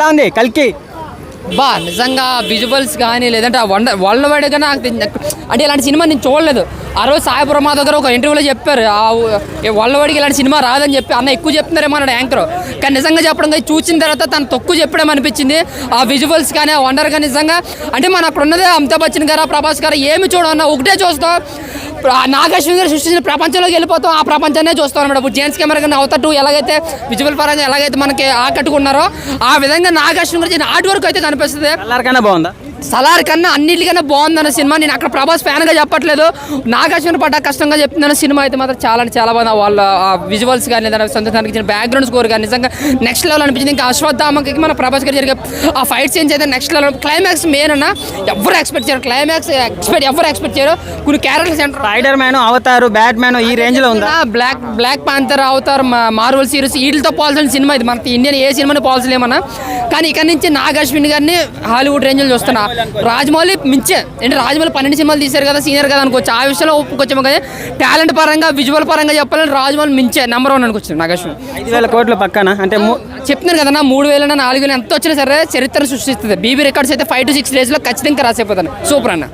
ఎలా ఉంది కల్కి? నిజంగా విజువల్స్ కానీ లేదంటే వరల్డ్ వైడ్ గా అంటే ఇలాంటి సినిమా నేను చూడలేదు. ఆ రోజు సాయి ప్రమాద్ దగ్గర ఒక ఇంటర్వ్యూలో చెప్పారు వరల్డ్ వైడ్కి ఇలాంటి సినిమా రాదని చెప్పి, అన్న ఎక్కువ చెప్తున్నారేమో అన్నాడు యాంకర్. కానీ నిజంగా చెప్పడం కానీ చూసిన తర్వాత తను తక్కువ చెప్పడం అనిపించింది. ఆ విజువల్స్ కానీ ఆ వండర్ కానీ నిజంగా అంటే మనం అక్కడ ఉన్నదే అమితాబ్ బచ్చన్ గారు ప్రభాస్ గారు ఏమి చూడన్నా ఒకటే చూస్తాం. నాగేశ్వరి గారు సృష్టించిన ప్రపంచంలోకి వెళ్ళిపోతాం, ఆ ప్రపంచాన్నే చూస్తాం అనమాట. ఇప్పుడు జేమ్స్ కెమెరా కానీ అవతట్టు ఎలాగైతే విజువల్ పరంగా ఎలాగైతే మనకి ఆకట్టుకున్నారో ఆ విధంగా నాగేశ్వరి గారు ఆర్ట్ వర్క్ అయితే కనిపిస్తుంది. బాగుందా? సలార్ కన్నా అన్నిటికన్నా బాగుందన్న సినిమా. నేను అక్కడ ప్రభాస్ ఫ్యాన్గా చెప్పట్లేదు, నాగార్జున పడ్డ కష్టంగా చెప్తున్నాను. సినిమా అయితే మాత్రం చాలా చాలా బాగుంది. వాళ్ళ విజువల్స్ కానీ లేదా సంతోషానికి ఇచ్చిన బ్యాక్గ్రౌండ్ స్కోర్ కానీ నిజంగా నెక్స్ట్ లెవెల్ అనిపించింది. ఇంకా అశ్వత్థామకి మన ప్రభాస్ గారు జరిగే ఆ ఫైట్ సీన్స్ అయితే నెక్స్ట్ లెవెల్. క్లైమాక్స్ మెయిన్ అన్న ఎవరు ఎక్స్పెక్ట్ చేయరు, క్లైమాక్స్ ఎవరు ఎక్స్పెక్ట్ చేయరు. కొన్ని characters Spiderman, Avatar, Batman ఈ రేంజ్ లో ఉందా? Black Panther, Avatar, Marvel series వీటితో పోల్సిన సినిమా ఇది. మనకి ఇండియన్ ఏ సినిమాని పోల్చలేమన్నా. కానీ ఇక్కడ నుంచి నాగార్జున గారిని హాలీవుడ్ రేంజ్లో చూస్తున్నా. రాజమౌళి మించే అంటే రాజమౌళి 12 సినిమాలు తీశారు కదా, సీనియర్ కదా అనుకోవచ్చు. ఆ విషయంలో ఒప్పుకొచ్చాము. కానీ టాలెంట్ పరంగా విజువల్ పరంగా చెప్పాలని రాజమౌళి మించే నెంబర్ 1 అనుకోవచ్చు నాగార్జున. 5,000 కోట్లు పక్కన అంటే చెప్తున్నాను కదా, 3,000 4,000 ఎంత వచ్చినా సరే చరిత్ర సృష్టిస్తుంది. బీబీ రికార్డ్స్ అయితే 5 to 6 days లో ఖచ్చితంగా రాసిపోతాను. సూపర్ అన్న.